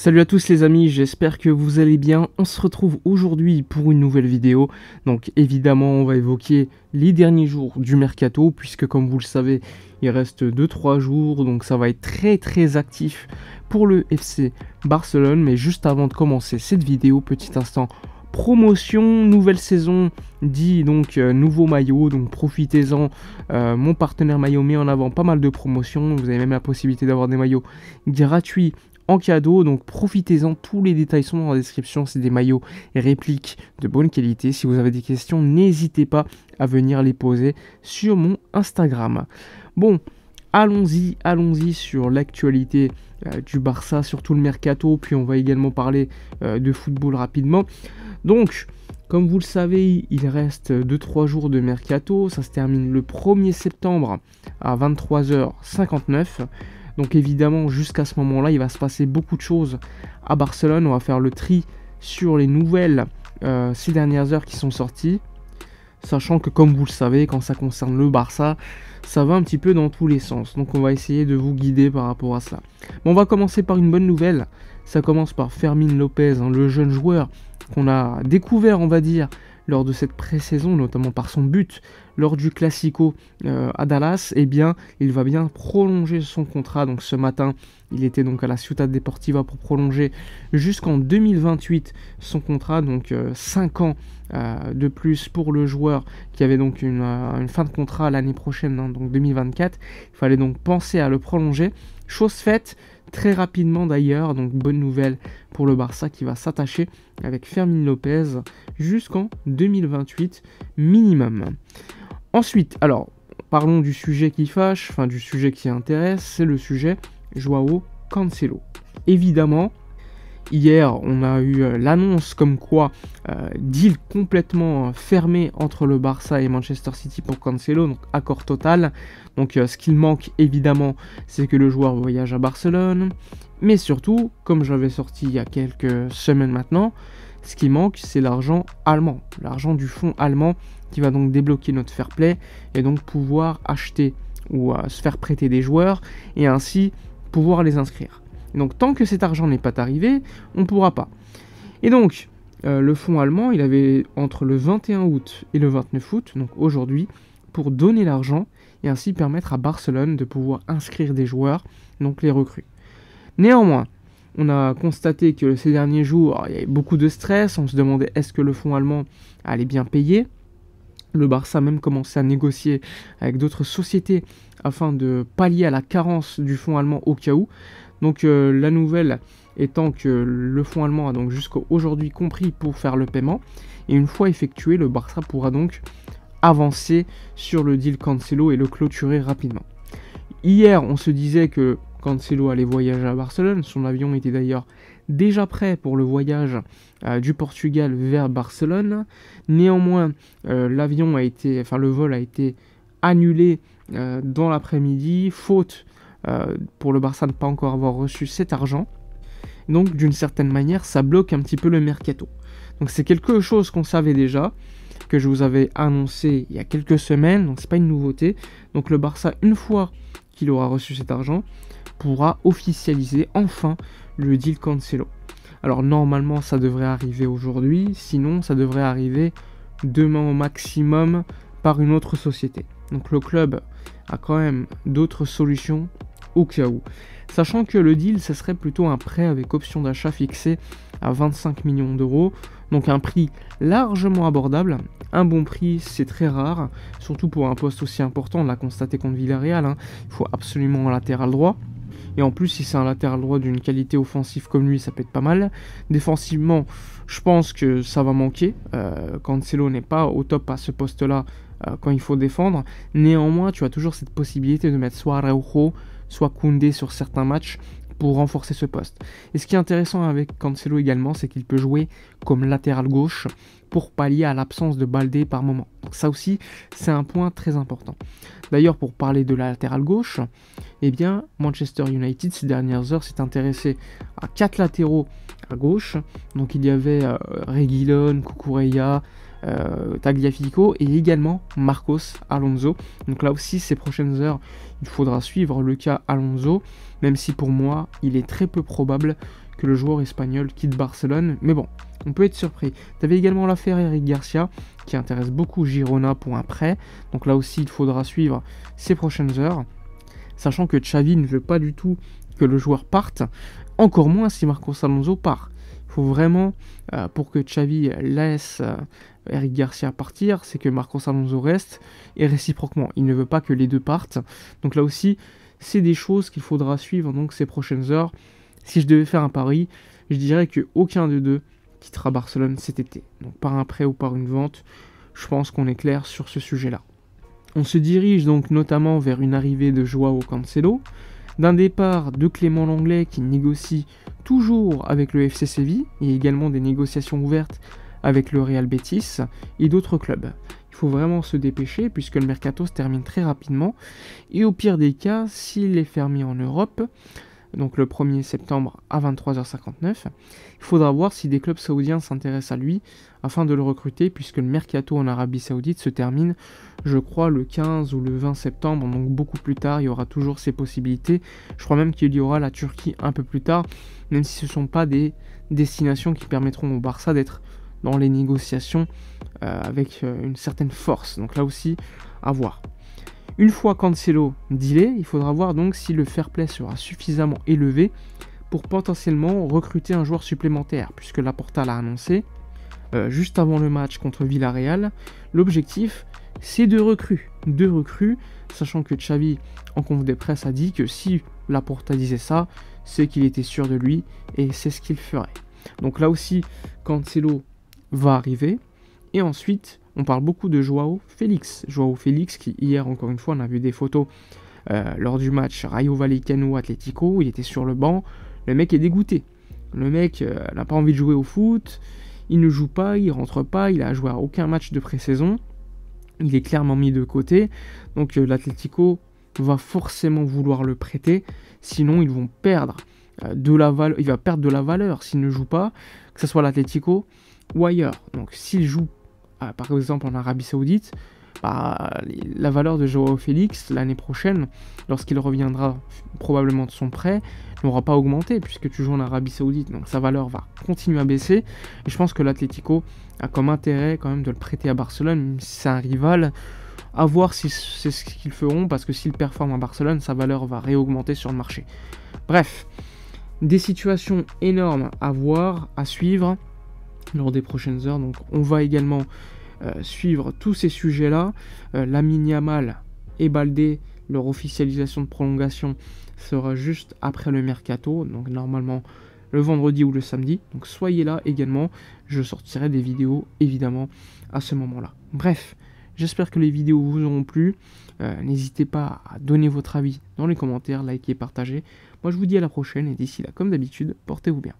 Salut à tous les amis, j'espère que vous allez bien. On se retrouve aujourd'hui pour une nouvelle vidéo. Donc évidemment on va évoquer les derniers jours du mercato, puisque comme vous le savez, il reste 2-3 jours, donc ça va être très actif pour le FC Barcelone. Mais juste avant de commencer cette vidéo, petit instant promotion, nouvelle saison, dit donc nouveau maillot, donc profitez-en. Mon partenaire maillot met en avant pas mal de promotions, vous avez même la possibilité d'avoir des maillots gratuits en cadeau, donc profitez-en, tous les détails sont dans la description, c'est des maillots et répliques de bonne qualité. Si vous avez des questions, n'hésitez pas à venir les poser sur mon Instagram. Bon, allons-y sur l'actualité du Barça, surtout le mercato, puis on va également parler de football rapidement. Donc, comme vous le savez, il reste 2-3 jours de mercato, ça se termine le 1er septembre à 23h59. Donc évidemment, jusqu'à ce moment-là, il va se passer beaucoup de choses à Barcelone. On va faire le tri sur les nouvelles ces dernières heures qui sont sorties. Sachant que, comme vous le savez, quand ça concerne le Barça, ça va un petit peu dans tous les sens. Donc on va essayer de vous guider par rapport à cela. Bon, on va commencer par une bonne nouvelle. Ça commence par Fermín López, le jeune joueur qu'on a découvert, on va dire, lors de cette pré-saison, notamment par son but lors du Classico à Dallas. Eh bien, il va bien prolonger son contrat. Donc ce matin, il était donc à la Ciutat Deportiva pour prolonger jusqu'en 2028 son contrat. Donc 5 ans de plus pour le joueur qui avait donc une fin de contrat l'année prochaine, hein, donc 2024. Il fallait donc penser à le prolonger. Chose faite très rapidement d'ailleurs, donc bonne nouvelle pour le Barça qui va s'attacher avec Fermín López jusqu'en 2028 minimum. Ensuite, alors, parlons du sujet qui fâche, enfin du sujet qui intéresse, c'est le sujet Joao Cancelo. Évidemment, hier, on a eu l'annonce comme quoi deal complètement fermé entre le Barça et Manchester City pour Cancelo, donc accord total. Donc ce qu'il manque évidemment, c'est que le joueur voyage à Barcelone. Mais surtout, comme j'avais sorti il y a quelques semaines maintenant, ce qui manque, c'est l'argent allemand, l'argent du fonds allemand qui va donc débloquer notre fair play et donc pouvoir acheter ou se faire prêter des joueurs et ainsi pouvoir les inscrire. Donc tant que cet argent n'est pas arrivé, on ne pourra pas. Et donc, le fonds allemand, il avait entre le 21 août et le 29 août, donc aujourd'hui, pour donner l'argent et ainsi permettre à Barcelone de pouvoir inscrire des joueurs, donc les recrues. Néanmoins, on a constaté que ces derniers jours, il y avait beaucoup de stress, on se demandait est-ce que le fonds allemand allait bien payer. Le Barça a même commencé à négocier avec d'autres sociétés afin de pallier à la carence du fonds allemand au cas où. Donc la nouvelle étant que le fonds allemand a donc jusqu'à aujourd'hui compris pour faire le paiement. Et une fois effectué, le Barça pourra donc avancer sur le deal Cancelo et le clôturer rapidement. Hier, on se disait que Cancelo allait voyager à Barcelone. Son avion était d'ailleurs déjà prêt pour le voyage du Portugal vers Barcelone. Néanmoins, le vol a été annulé dans l'après-midi, faute pour le Barça de ne pas encore avoir reçu cet argent. Donc d'une certaine manière, ça bloque un petit peu le mercato. Donc c'est quelque chose qu'on savait déjà, que je vous avais annoncé il y a quelques semaines, donc c'est pas une nouveauté. Donc le Barça, une fois qu'il aura reçu cet argent, pourra officialiser enfin le deal Cancelo. Alors normalement ça devrait arriver aujourd'hui, sinon ça devrait arriver demain au maximum par une autre société. Donc le club a quand même d'autres solutions au cas où. Sachant que le deal, ce serait plutôt un prêt avec option d'achat fixé à 25 millions d'euros. Donc un prix largement abordable. Un bon prix, c'est très rare, surtout pour un poste aussi important. On l'a constaté contre Villarreal, hein. Il faut absolument un latéral droit. Et en plus, si c'est un latéral droit d'une qualité offensive comme lui, ça peut être pas mal. Défensivement, je pense que ça va manquer. Cancelo n'est pas au top à ce poste-là quand il faut défendre. Néanmoins, tu as toujours cette possibilité de mettre soit Araujo, soit Koundé sur certains matchs pour renforcer ce poste. Et ce qui est intéressant avec Cancelo également, c'est qu'il peut jouer comme latéral gauche pour pallier à l'absence de Baldé par moment. Donc ça aussi, c'est un point très important. D'ailleurs, pour parler de la latérale gauche, eh bien, Manchester United, ces dernières heures, s'est intéressé à 4 latéraux à gauche. Donc il y avait Reguilón, Cucurella, Tagliafico et également Marcos Alonso. Donc là aussi, ces prochaines heures, il faudra suivre le cas Alonso, même si pour moi, il est très peu probable que le joueur espagnol quitte Barcelone, mais bon, on peut être surpris. Tu avais également l'affaire Eric Garcia, qui intéresse beaucoup Girona pour un prêt, donc là aussi il faudra suivre ces prochaines heures, sachant que Xavi ne veut pas du tout que le joueur parte, encore moins si Marcos Alonso part. Il faut vraiment, pour que Xavi laisse Eric Garcia partir, c'est que Marcos Alonso reste, et réciproquement, il ne veut pas que les deux partent. Donc là aussi, c'est des choses qu'il faudra suivre donc ces prochaines heures. Si je devais faire un pari, je dirais qu'aucun des deux quittera Barcelone cet été. Donc par un prêt ou par une vente, je pense qu'on est clair sur ce sujet-là. On se dirige donc notamment vers une arrivée de Joao Cancelo, d'un départ de Clément Lenglet qui négocie toujours avec le FC Séville, et également des négociations ouvertes avec le Real Betis et d'autres clubs. Il faut vraiment se dépêcher puisque le mercato se termine très rapidement, et au pire des cas, s'il est fermé en Europe, donc le 1er septembre à 23h59, il faudra voir si des clubs saoudiens s'intéressent à lui afin de le recruter, puisque le mercato en Arabie Saoudite se termine, je crois, le 15 ou le 20 septembre, donc beaucoup plus tard. Il y aura toujours ces possibilités. Je crois même qu'il y aura la Turquie un peu plus tard, même si ce ne sont pas des destinations qui permettront au Barça d'être dans les négociations avec une certaine force. Donc là aussi, à voir. Une fois Cancelo dealé, il faudra voir donc si le fair play sera suffisamment élevé pour potentiellement recruter un joueur supplémentaire, puisque Laporta l'a annoncé juste avant le match contre Villarreal. L'objectif, c'est deux recrues, sachant que Xavi, en conf de presse, a dit que si Laporta disait ça, c'est qu'il était sûr de lui et c'est ce qu'il ferait. Donc là aussi, Cancelo va arriver, et ensuite on parle beaucoup de Joao Félix. Joao Félix qui hier, encore une fois, on a vu des photos lors du match Rayo Vallecano Atlético, il était sur le banc, le mec est dégoûté. Le mec n'a pas envie de jouer au foot, il ne joue pas, il rentre pas, il a joué à aucun match de pré-saison, il est clairement mis de côté, donc l'Atlético va forcément vouloir le prêter, sinon ils vont perdre il va perdre de la valeur s'il ne joue pas, que ce soit l'Atlético ou ailleurs. Donc s'il joue par exemple en Arabie Saoudite, la valeur de Joao Félix l'année prochaine, lorsqu'il reviendra probablement de son prêt, n'aura pas augmenté puisque tu joues en Arabie Saoudite, donc sa valeur va continuer à baisser, et je pense que l'Atlético a comme intérêt quand même de le prêter à Barcelone, même si c'est un rival. À voir si c'est ce qu'ils feront, parce que s'il performe à Barcelone, sa valeur va réaugmenter sur le marché. Bref, des situations énormes à voir, à suivre lors des prochaines heures. Donc on va également suivre tous ces sujets-là. Lamine Yamal et Baldé, leur officialisation de prolongation sera juste après le mercato, donc normalement le vendredi ou le samedi. Donc soyez là également, je sortirai des vidéos évidemment à ce moment-là. Bref, j'espère que les vidéos vous auront plu. N'hésitez pas à donner votre avis dans les commentaires, liker, partager. Moi je vous dis à la prochaine, et d'ici là, comme d'habitude, portez-vous bien.